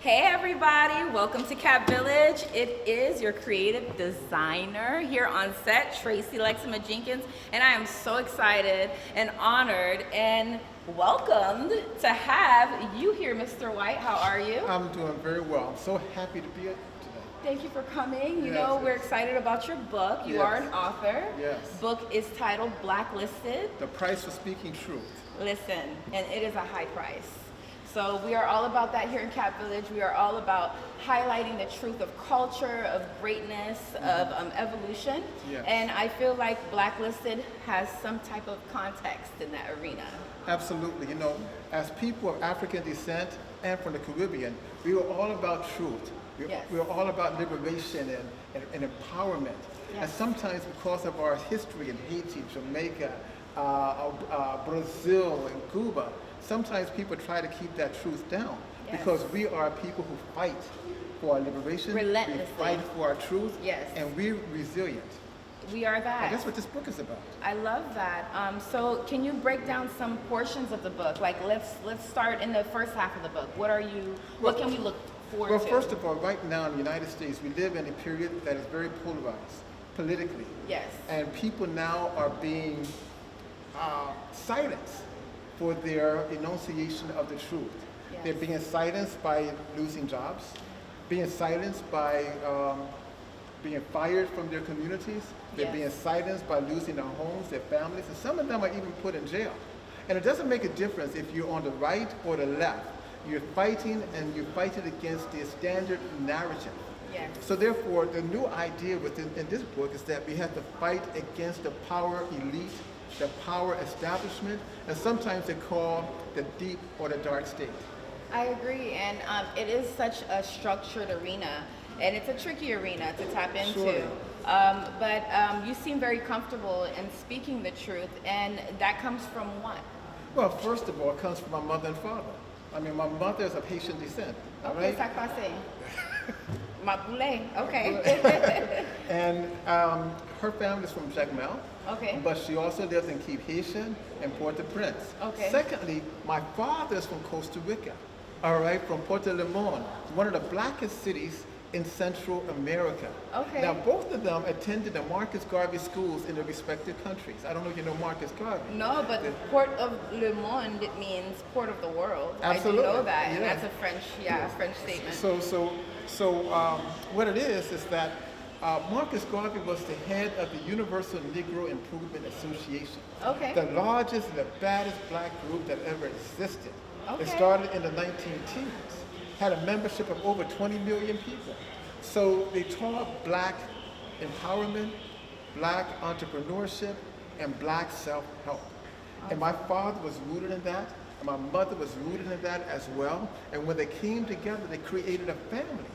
Hey everybody, welcome to Cap Village. It is your creative designer here on set, Tracy Lexima Jenkins, and I am so excited and honored and welcomed to have you here, Mr. White. How are you? I'm doing very well. I'm so happy to be here today. Thank you for coming. You Yes, know, we're yes. excited about your book. You are an author. Yes. Book is titled Blacklisted. The price for speaking truth. Listen, and it is a high price. So we are all about that here in Cap Village. We are all about highlighting the truth of culture, of greatness, of evolution. Yes. And I feel like Blacklisted has some type of context in that arena. Absolutely. You know, as people of African descent and from the Caribbean, we were all about truth. Yes. We were all about liberation and empowerment. Yes. And sometimes because of our history in Haiti, Jamaica, Brazil, and Cuba, sometimes people try to keep that truth down. Yes. Because we are people who fight for our liberation. Relentlessly. We fight for our truth. Yes. And we're resilient. We are that. And that's what this book is about. I love that. So can you break down some portions of the book? Like let's start in the first half of the book. What can we look forward to? Well, first of all, right now in the United States, we live in a period that is very polarized politically. Yes. And people now are being silenced for their enunciation of the truth. Yes. They're being silenced by losing jobs, being silenced by being fired from their communities. They're Yes. being silenced by losing their homes, their families, and some of them are even put in jail. And it doesn't make a difference if you're on the right or the left. You're fighting, and you're fighting against the standard narrative. Yes. So therefore, the new idea in this book is that we have to fight against the power elite, the power establishment, and sometimes they call the deep or the dark state. I agree, and it is such a structured arena, and it's a tricky arena to tap into. Surely. But you seem very comfortable in speaking the truth, and that comes from what? Well, first of all, it comes from my mother and father. I mean, my mother is of Haitian descent, all Okay, right? ça passe. Ma poulet, okay. And her family is from Jacmel. Okay. But she also lives in Cape Haitian and Port-au-Prince. Okay. Secondly, my father is from Costa Rica, all right, from Puerto Limon, one of the blackest cities in Central America. Okay. Now, both of them attended the Marcus Garvey schools in their respective countries. I don't know if you know Marcus Garvey. No, but Port of Le Monde, it means port of the world. Absolutely. I do know that, and Yeah. that's a French statement. So what it is that Marcus Garvey was the head of the Universal Negro Improvement Association. Okay. The largest and the baddest black group that ever existed. Okay. It started in the 1910s, had a membership of over 20 million people. So they taught black empowerment, black entrepreneurship, and black self-help. And my father was rooted in that, and my mother was rooted in that as well. And when they came together, they created a family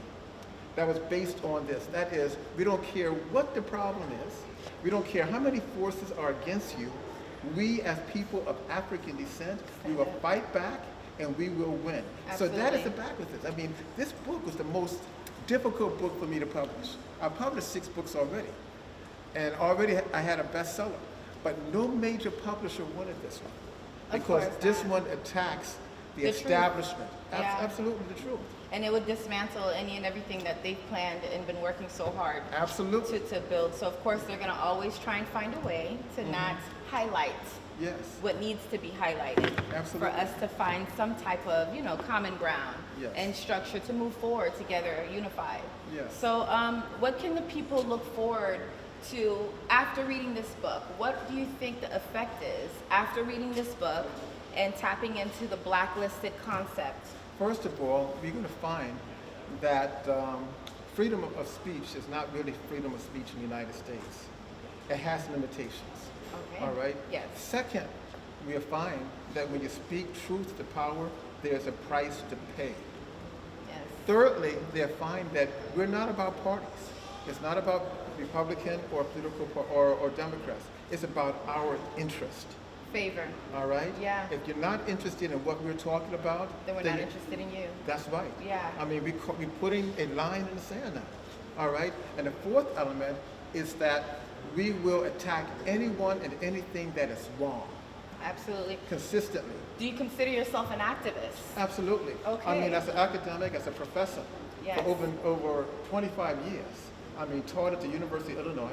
that was based on this. That is, we don't care what the problem is. We don't care how many forces are against you. We as people of African descent, we will fight back and we will win. Absolutely. So that is the Blacklisted. I mean, this book was the most difficult book for me to publish. I published 6 books already. And already I had a bestseller. But no major publisher wanted this one. Of Because course this not. one attacks the The truth. establishment. Yeah. Absolutely the truth. And it would dismantle any and everything that they've planned and been working so hard Absolutely. to build. So of course they're going to always try and find a way to not highlight Yes. what needs to be highlighted Absolutely. for us to find some type of common ground Yes. and structure to move forward together, unified. Yes. So what can the people look forward to after reading this book? What do you think the effect is after reading this book and tapping into the blacklisted concept? First of all, we're going to find that freedom of speech is not really freedom of speech in the United States. It has limitations. Okay. All right? Yes. Second, we'll find that when you speak truth to power, there's a price to pay. Yes. Thirdly, they'll find that we're not about parties. It's not about Republican or political or Democrats. It's about our interest. Favor. All right? Yeah. If you're not interested in what we're talking about, Then we're not interested in you. That's right. Yeah. I mean, we're putting a line in the sand now. All right? And the fourth element is that we will attack anyone and anything that is wrong. Absolutely. consistently. Do you consider yourself an activist? Absolutely. Okay. I mean, as an academic, as a professor, Yes. for over 25 years. I mean, taught at the University of Illinois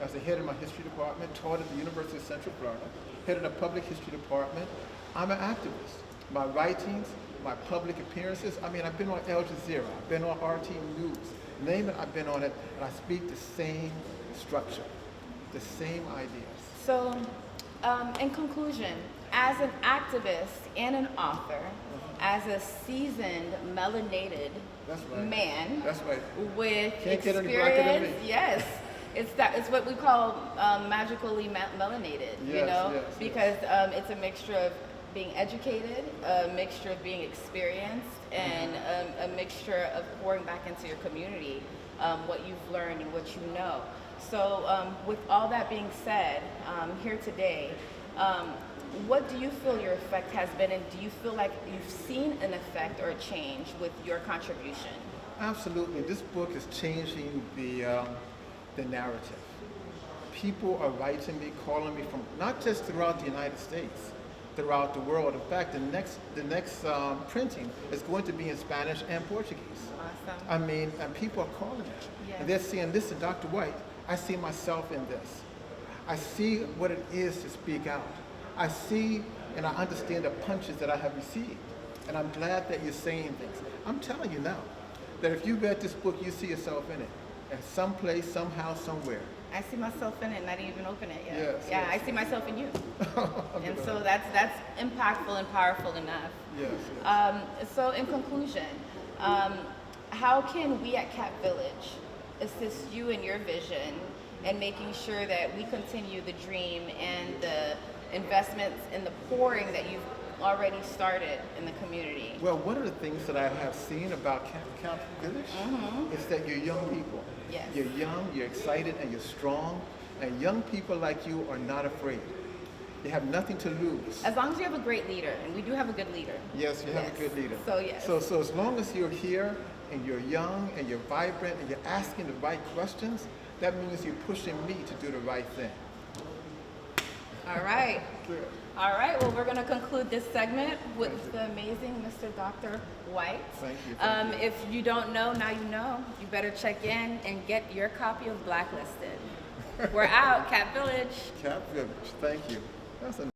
as the head of my history department, taught at the University of Central Florida, head of the public history department. I'm an activist. My writings, my public appearances, I mean, I've been on Al Jazeera, I've been on RT News, name it, I've been on it, and I speak the same structure, the same ideas. So, in conclusion, as an activist and an author, as a seasoned melanated That's right. man That's right. with Can't get any blacker than experience, me. yes, it's what we call magically melanated, you Yes, know, yes, because it's a mixture of being educated, a mixture of being experienced, and a mixture of pouring back into your community what you've learned and what you know. So with all that being said, here today, what do you feel your effect has been, and do you feel like you've seen an effect or a change with your contribution? Absolutely. This book is changing the narrative. People are writing me, calling me from not just throughout the United States, throughout the world. In fact, the next printing is going to be in Spanish and Portuguese. Awesome. I mean, and people are calling me. Yes. And they're saying, listen, Dr. White, I see myself in this. I see what it is to speak out. I see and I understand the punches that I have received. And I'm glad that you're saying things. I'm telling you now that if you read this book, you see yourself in it. At some place, somehow, somewhere. I see myself in it, and I didn't even open it yet. Yes, yeah, yes. I see myself in you, and so that's impactful and powerful enough. Yes, yes. So in conclusion, how can we at Cap Village assist you in your vision and making sure that we continue the dream and the investments and the pouring that you've already started in the community? Well, one of the things that I have seen about Camp Village is that you're young people. Yes. You're young, you're excited, and you're strong. And young people like you are not afraid. You have nothing to lose. As long as you have a great leader, and we do have a good leader. Yes, you have a good leader. So yes. So as long as you're here and you're young and you're vibrant and you're asking the right questions, that means you're pushing me to do the right thing. All right. Good. All right, well, we're going to conclude this segment with the amazing Mr. Dr. White. Thank you. Thank you. If you don't know, now you know. You better check in and get your copy of Blacklisted. We're out, Cap Village. Cap Village, thank you. That's a